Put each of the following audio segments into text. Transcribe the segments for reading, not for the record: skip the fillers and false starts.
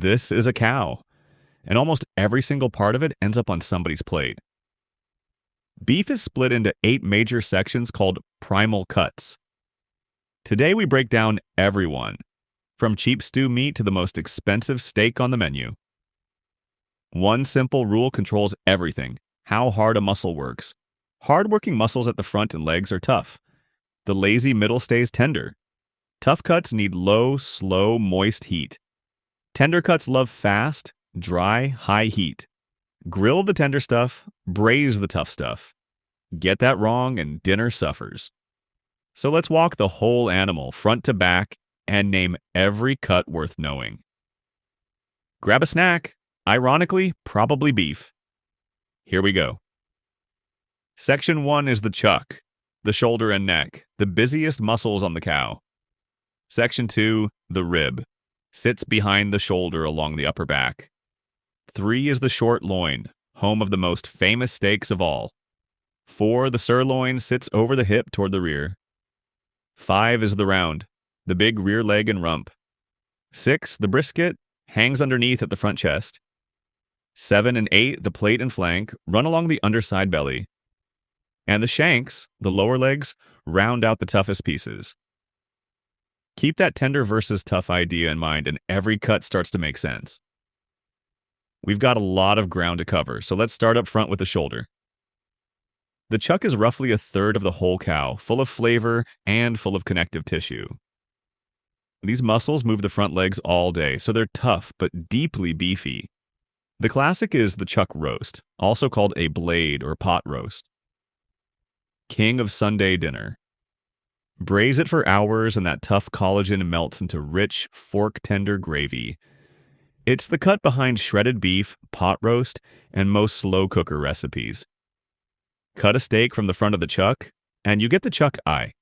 This is a cow, and almost every single part of it ends up on somebody's plate. Beef is split into 8 major sections called primal cuts. Today we break down every one, from cheap stew meat to the most expensive steak on the menu. One simple rule controls everything: how hard a muscle works. Hard-working muscles at the front and legs are tough. The lazy middle stays tender. Tough cuts need low, slow, moist heat. Tender cuts love fast, dry, high heat. Grill the tender stuff, braise the tough stuff. Get that wrong and dinner suffers. So let's walk the whole animal front to back and name every cut worth knowing. Grab a snack. Ironically, probably beef. Here we go. Section 1 is the chuck, the shoulder and neck, the busiest muscles on the cow. Section 2, the rib, sits behind the shoulder along the upper back. 3 is the short loin, home of the most famous steaks of all. 4, the sirloin, sits over the hip toward the rear. 5 is the round, the big rear leg and rump. 6, the brisket, hangs underneath at the front chest. 7 and 8, the plate and flank, run along the underside belly. And the shanks, the lower legs, round out the toughest pieces. Keep that tender versus tough idea in mind, and every cut starts to make sense. We've got a lot of ground to cover, so let's start up front with the shoulder. The chuck is roughly a third of the whole cow, full of flavor and full of connective tissue. These muscles move the front legs all day, so they're tough but deeply beefy. The classic is the chuck roast, also called a blade or pot roast. King of Sunday dinner. Braise it for hours and that tough collagen melts into rich, fork-tender gravy. It's the cut behind shredded beef, pot roast, and most slow cooker recipes. Cut a steak from the front of the chuck, and you get the chuck eye.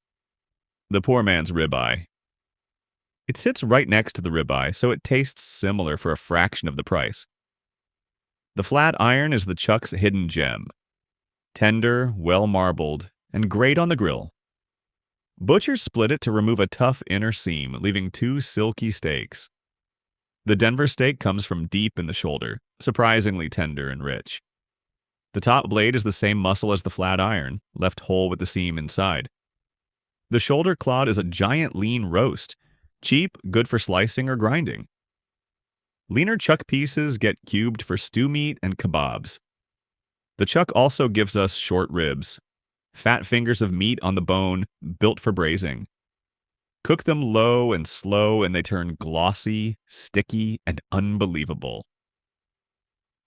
The poor man's ribeye. It sits right next to the ribeye, so it tastes similar for a fraction of the price. The flat iron is the chuck's hidden gem. Tender, well-marbled, and great on the grill. Butchers split it to remove a tough inner seam, leaving 2 silky steaks. The Denver steak comes from deep in the shoulder, surprisingly tender and rich. The top blade is the same muscle as the flat iron, left whole with the seam inside. The shoulder clod is a giant lean roast, cheap, good for slicing or grinding. Leaner chuck pieces get cubed for stew meat and kebabs. The chuck also gives us short ribs, fat fingers of meat on the bone, built for braising. Cook them low and slow and they turn glossy, sticky, and unbelievable.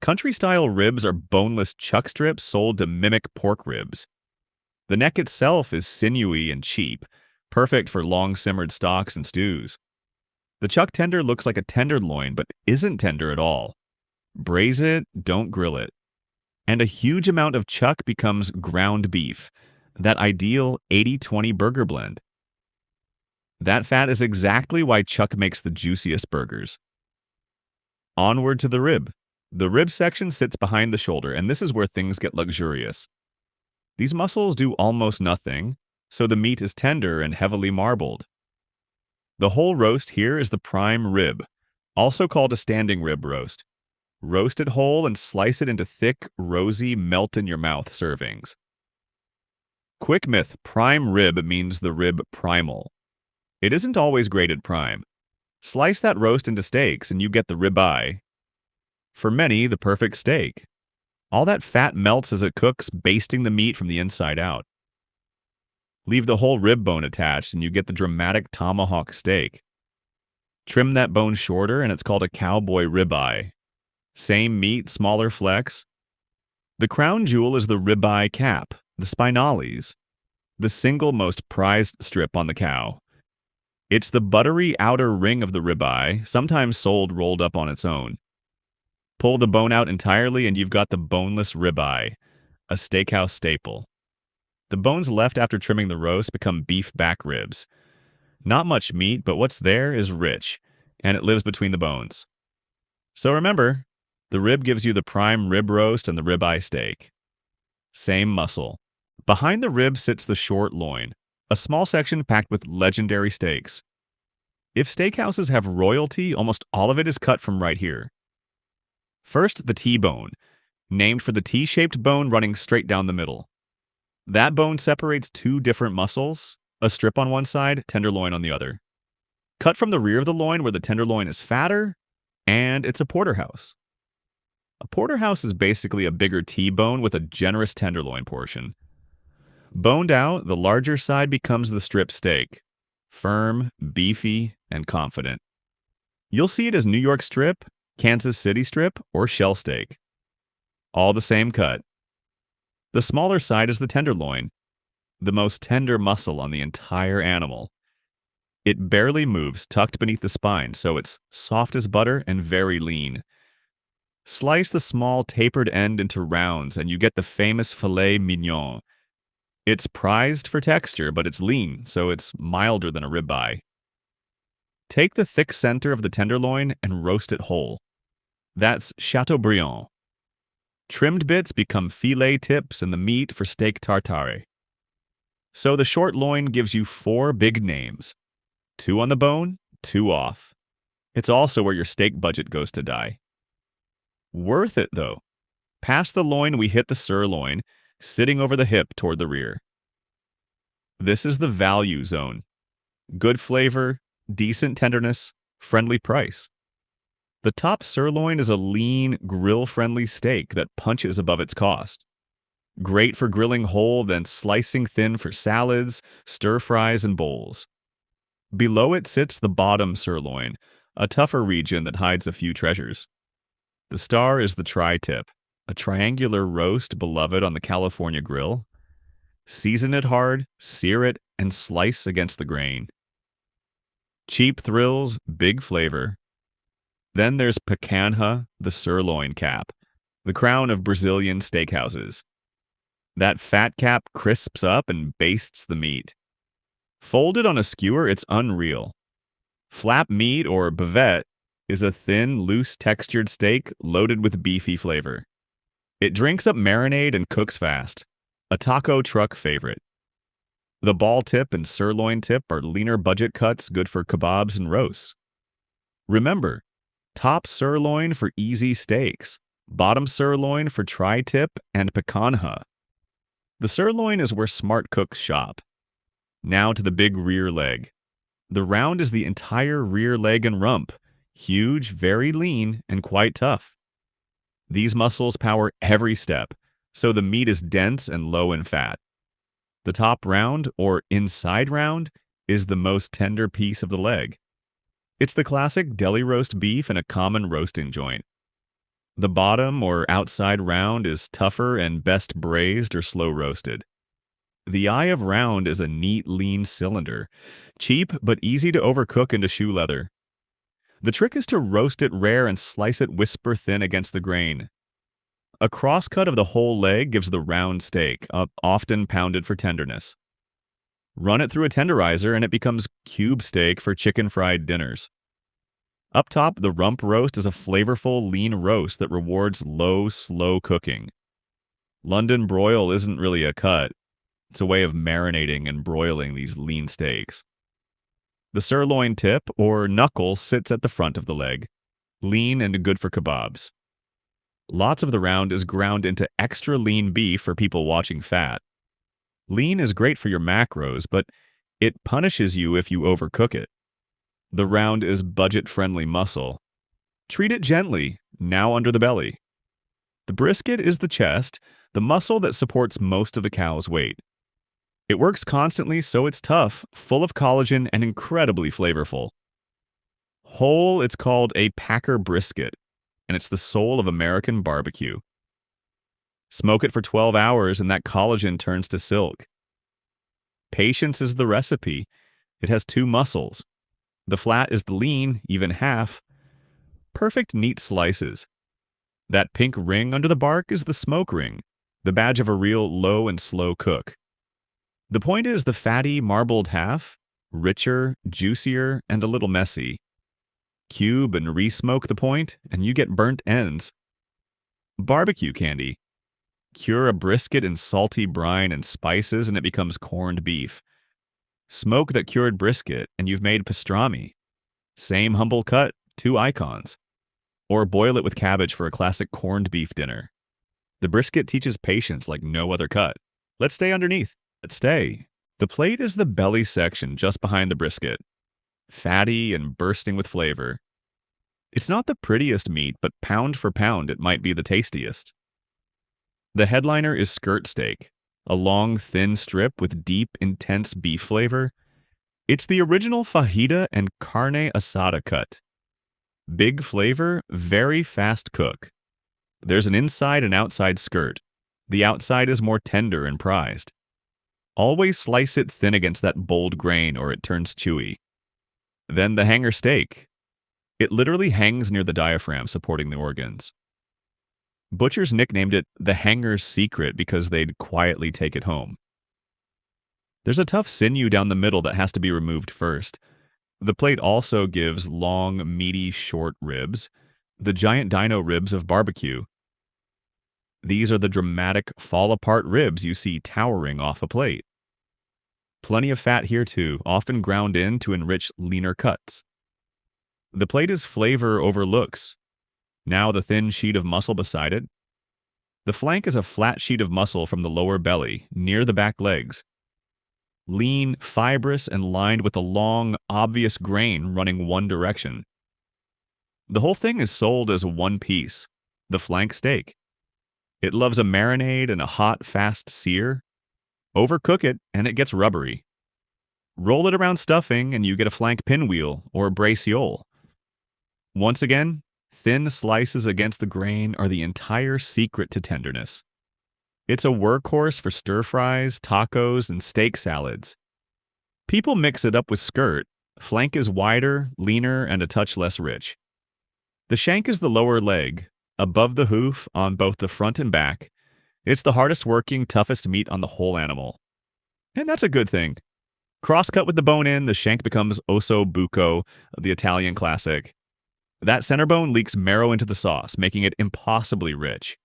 Country-style ribs are boneless chuck strips sold to mimic pork ribs. The neck itself is sinewy and cheap, perfect for long-simmered stocks and stews. The chuck tender looks like a tenderloin, but isn't tender at all. Braise it, don't grill it. And a huge amount of chuck becomes ground beef, that ideal 80-20 burger blend. That fat is exactly why chuck makes the juiciest burgers. Onward to the rib. The rib section sits behind the shoulder, and this is where things get luxurious. These muscles do almost nothing, so the meat is tender and heavily marbled. The whole roast here is the prime rib, also called a standing rib roast. Roast it whole and slice it into thick, rosy, melt-in-your-mouth servings. Quick myth: prime rib means the rib primal. It isn't always grated prime. Slice that roast into steaks and you get the ribeye. For many, the perfect steak. All that fat melts as it cooks, basting the meat from the inside out. Leave the whole rib bone attached and you get the dramatic tomahawk steak. Trim that bone shorter and it's called a cowboy ribeye. Same meat, smaller flecks. The crown jewel is the ribeye cap, the spinalis, the single most prized strip on the cow. It's the buttery outer ring of the ribeye, sometimes sold rolled up on its own. Pull the bone out entirely and you've got the boneless ribeye, a steakhouse staple. The bones left after trimming the roast become beef back ribs. Not much meat, but what's there is rich, and it lives between the bones. So remember, the rib gives you the prime rib roast and the ribeye steak. Same muscle. Behind the rib sits the short loin, a small section packed with legendary steaks. If steakhouses have royalty, almost all of it is cut from right here. First, the T-bone, named for the T-shaped bone running straight down the middle. That bone separates two different muscles, a strip on one side, tenderloin on the other. Cut from the rear of the loin where the tenderloin is fatter, and it's a porterhouse. A porterhouse is basically a bigger T-bone with a generous tenderloin portion. Boned out, the larger side becomes the strip steak. Firm, beefy, and confident. You'll see it as New York strip, Kansas City strip, or shell steak. All the same cut. The smaller side is the tenderloin, the most tender muscle on the entire animal. It barely moves, tucked beneath the spine, so it's soft as butter and very lean. Slice the small tapered end into rounds and you get the famous filet mignon. It's prized for texture, but it's lean, so it's milder than a ribeye. Take the thick center of the tenderloin and roast it whole. That's Chateaubriand. Trimmed bits become filet tips and the meat for steak tartare. So the short loin gives you 4 big names. 2 on the bone, 2 off. It's also where your steak budget goes to die. Worth it, though. Past the loin, we hit the sirloin, sitting over the hip toward the rear. This is the value zone. Good flavor, decent tenderness, friendly price. The top sirloin is a lean, grill-friendly steak that punches above its cost. Great for grilling whole, then slicing thin for salads, stir-fries, and bowls. Below it sits the bottom sirloin, a tougher region that hides a few treasures. The star is the tri-tip, a triangular roast beloved on the California grill. Season it hard, sear it, and slice against the grain. Cheap thrills, big flavor. Then there's picanha, the sirloin cap, the crown of Brazilian steakhouses. That fat cap crisps up and bastes the meat. Folded on a skewer, it's unreal. Flap meat, or bavette, is a thin, loose-textured steak loaded with beefy flavor. It drinks up marinade and cooks fast. A taco truck favorite. The ball tip and sirloin tip are leaner budget cuts good for kebabs and roasts. Remember, top sirloin for easy steaks, bottom sirloin for tri-tip and picanha. The sirloin is where smart cooks shop. Now to the big rear leg. The round is the entire rear leg and rump, huge, very lean, and quite tough. These muscles power every step, so the meat is dense and low in fat. The top round, or inside round, is the most tender piece of the leg. It's the classic deli roast beef in a common roasting joint. The bottom, or outside round, is tougher and best braised or slow roasted. The eye of round is a neat, lean cylinder, cheap but easy to overcook into shoe leather. The trick is to roast it rare and slice it whisper thin against the grain. A crosscut of the whole leg gives the round steak, often pounded for tenderness. Run it through a tenderizer and it becomes cube steak for chicken fried dinners. Up top, the rump roast is a flavorful, lean roast that rewards low, slow cooking. London broil isn't really a cut. It's a way of marinating and broiling these lean steaks. The sirloin tip, or knuckle, sits at the front of the leg, lean and good for kebabs. Lots of the round is ground into extra lean beef for people watching fat. Lean is great for your macros, but it punishes you if you overcook it. The round is budget-friendly muscle. Treat it gently, now under the belly. The brisket is the chest, the muscle that supports most of the cow's weight. It works constantly, so it's tough, full of collagen, and incredibly flavorful. Whole, it's called a Packer brisket, and it's the soul of American barbecue. Smoke it for 12 hours and that collagen turns to silk. Patience is the recipe. It has 2 muscles. The flat is the lean, even half. Perfect neat slices. That pink ring under the bark is the smoke ring, the badge of a real low and slow cook. The point is the fatty, marbled half, richer, juicier, and a little messy. Cube and re-smoke the point, and you get burnt ends. Barbecue candy. Cure a brisket in salty brine and spices, and it becomes corned beef. Smoke that cured brisket, and you've made pastrami. Same humble cut, two icons. Or boil it with cabbage for a classic corned beef dinner. The brisket teaches patience like no other cut. Let's stay underneath. Let's stay. The plate is the belly section just behind the brisket. Fatty and bursting with flavor. It's not the prettiest meat, but pound for pound, it might be the tastiest. The headliner is skirt steak, a long, thin strip with deep, intense beef flavor. It's the original fajita and carne asada cut. Big flavor, very fast cook. There's an inside and outside skirt. The outside is more tender and prized. Always slice it thin against that bold grain or it turns chewy. Then the hanger steak. It literally hangs near the diaphragm, supporting the organs. Butchers nicknamed it the hanger's secret because they'd quietly take it home. There's a tough sinew down the middle that has to be removed first. The plate also gives long, meaty, short ribs, the giant dino ribs of barbecue. These are the dramatic, fall-apart ribs you see towering off a plate. Plenty of fat here too, often ground in to enrich leaner cuts. The plate is flavor over looks. Now the thin sheet of muscle beside it. The flank is a flat sheet of muscle from the lower belly, near the back legs. Lean, fibrous, and lined with a long, obvious grain running one direction. The whole thing is sold as one piece, the flank steak. It loves a marinade and a hot, fast sear. Overcook it, and it gets rubbery. Roll it around stuffing, and you get a flank pinwheel or braciole. Once again, thin slices against the grain are the entire secret to tenderness. It's a workhorse for stir-fries, tacos, and steak salads. People mix it up with skirt. Flank is wider, leaner, and a touch less rich. The shank is the lower leg, above the hoof on both the front and back. It's the hardest working, toughest meat on the whole animal. And that's a good thing. Cross-cut with the bone in, the shank becomes osso buco, the Italian classic. That center bone leaks marrow into the sauce, making it impossibly rich.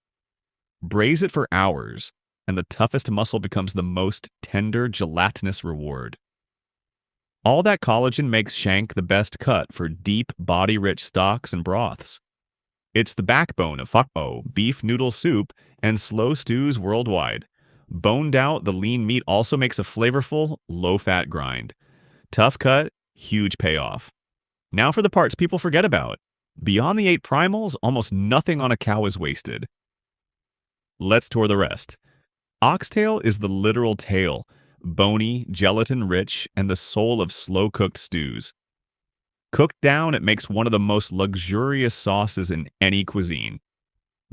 Braise it for hours, and the toughest muscle becomes the most tender, gelatinous reward. All that collagen makes shank the best cut for deep, body-rich stocks and broths. It's the backbone of pho, beef noodle soup, and slow stews worldwide. Boned out, the lean meat also makes a flavorful, low-fat grind. Tough cut, huge payoff. Now for the parts people forget about. Beyond the 8 primals, almost nothing on a cow is wasted. Let's tour the rest. Oxtail is the literal tail, bony, gelatin-rich, and the soul of slow-cooked stews. Cooked down, it makes one of the most luxurious sauces in any cuisine.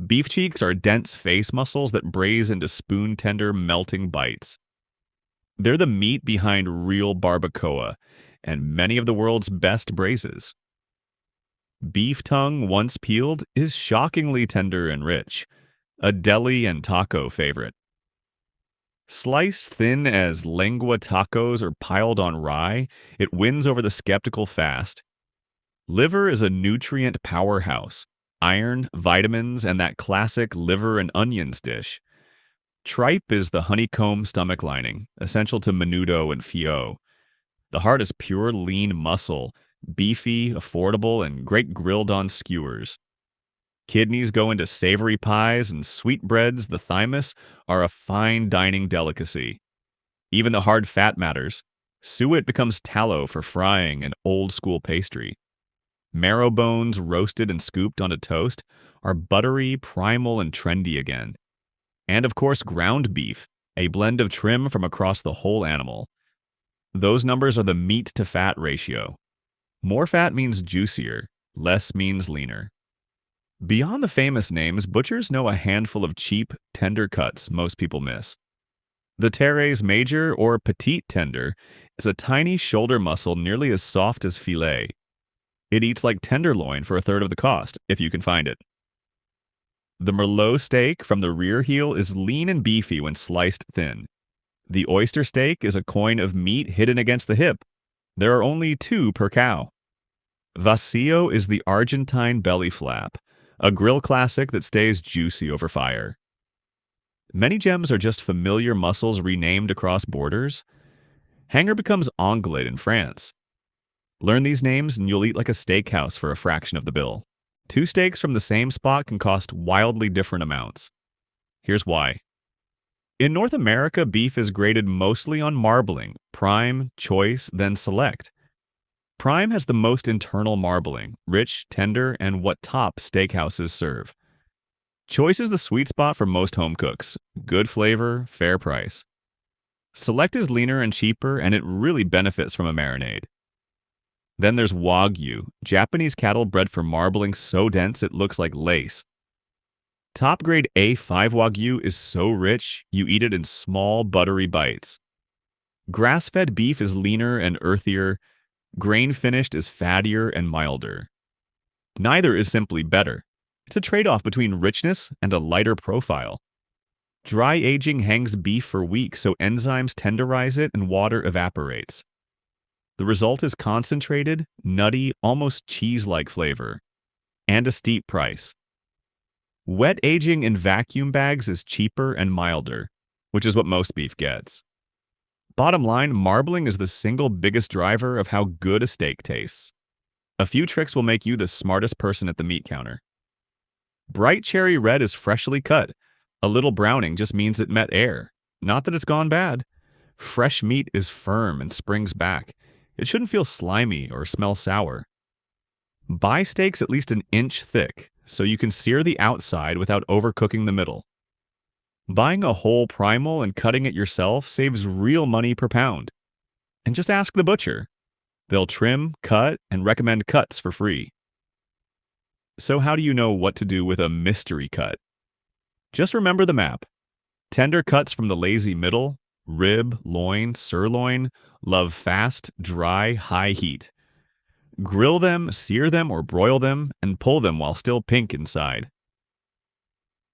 Beef cheeks are dense face muscles that braise into spoon-tender, melting bites. They're the meat behind real barbacoa and many of the world's best braises. Beef tongue, once peeled, is shockingly tender and rich, a deli and taco favorite. Sliced thin as lengua tacos are piled on rye, it wins over the skeptical fast. Liver is a nutrient powerhouse, iron, vitamins, and that classic liver and onions dish. Tripe is the honeycomb stomach lining, essential to menudo and fiò. The heart is pure lean muscle, beefy, affordable, and great grilled on skewers. Kidneys go into savory pies, and sweetbreads, the thymus, are a fine dining delicacy. Even the hard fat matters. Suet becomes tallow for frying and old-school pastry. Marrow bones roasted and scooped onto toast are buttery, primal, and trendy again. And of course, ground beef, a blend of trim from across the whole animal. Those numbers are the meat-to-fat ratio. More fat means juicier, less means leaner. Beyond the famous names, butchers know a handful of cheap, tender cuts most people miss. The teres major, or petite tender, is a tiny shoulder muscle nearly as soft as filet. It eats like tenderloin for a third of the cost, if you can find it. The merlot steak from the rear heel is lean and beefy when sliced thin. The oyster steak is a coin of meat hidden against the hip. There are only 2 per cow. Vacío is the Argentine belly flap, a grill classic that stays juicy over fire. Many gems are just familiar muscles renamed across borders. Hanger becomes onglet in France. Learn these names and you'll eat like a steakhouse for a fraction of the bill. Two steaks from the same spot can cost wildly different amounts. Here's why. In North America, beef is graded mostly on marbling, prime, choice, then select. Prime has the most internal marbling, rich, tender, and what top steakhouses serve. Choice is the sweet spot for most home cooks. Good flavor, fair price. Select is leaner and cheaper, and it really benefits from a marinade. Then there's Wagyu, Japanese cattle bred for marbling so dense it looks like lace. Top grade A5 Wagyu is so rich, you eat it in small, buttery bites. Grass-fed beef is leaner and earthier. Grain-finished is fattier and milder. Neither is simply better. It's a trade-off between richness and a lighter profile. Dry aging hangs beef for weeks, so enzymes tenderize it and water evaporates. The result is concentrated, nutty, almost cheese-like flavor, and a steep price. Wet aging in vacuum bags is cheaper and milder, which is what most beef gets. Bottom line, marbling is the single biggest driver of how good a steak tastes. A few tricks will make you the smartest person at the meat counter. Bright cherry red is freshly cut. A little browning just means it met air, not that it's gone bad. Fresh meat is firm and springs back. It shouldn't feel slimy or smell sour. Buy steaks at least an inch thick, so you can sear the outside without overcooking the middle. Buying a whole primal and cutting it yourself saves real money per pound. And just ask the butcher. They'll trim, cut, and recommend cuts for free. So how do you know what to do with a mystery cut? Just remember the map. Tender cuts from the lazy middle, rib, loin, sirloin, love fast, dry, high heat. Grill them, sear them, or broil them, and pull them while still pink inside.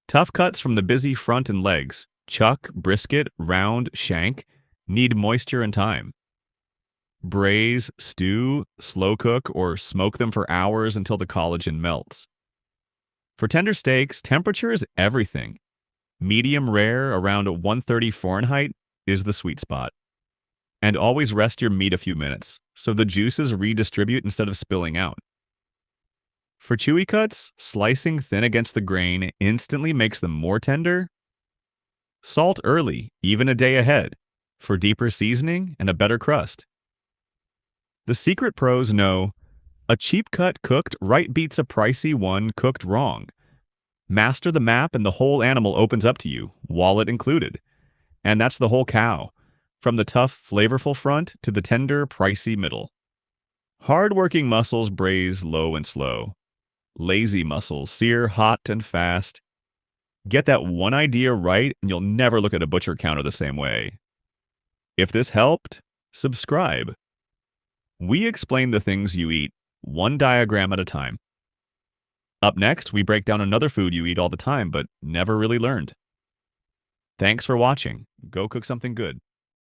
Tough cuts from the busy front and legs, chuck, brisket, round, shank, need moisture and time. Braise, stew, slow cook, or smoke them for hours until the collagen melts. For tender steaks, temperature is everything. Medium rare, around 130 Fahrenheit, is the sweet spot. And always rest your meat a few minutes, so the juices redistribute instead of spilling out. For chewy cuts, slicing thin against the grain instantly makes them more tender. Salt early, even a day ahead, for deeper seasoning and a better crust. The secret pros know a cheap cut cooked right beats a pricey one cooked wrong. Master the map and the whole animal opens up to you, wallet included. And that's the whole cow, from the tough, flavorful front to the tender, pricey middle. Hard-working muscles braise low and slow. Lazy muscles sear hot and fast. Get that one idea right and you'll never look at a butcher counter the same way. If this helped, subscribe. We explain the things you eat, one diagram at a time. Up next, we break down another food you eat all the time but never really learned. Thanks for watching. Go cook something good.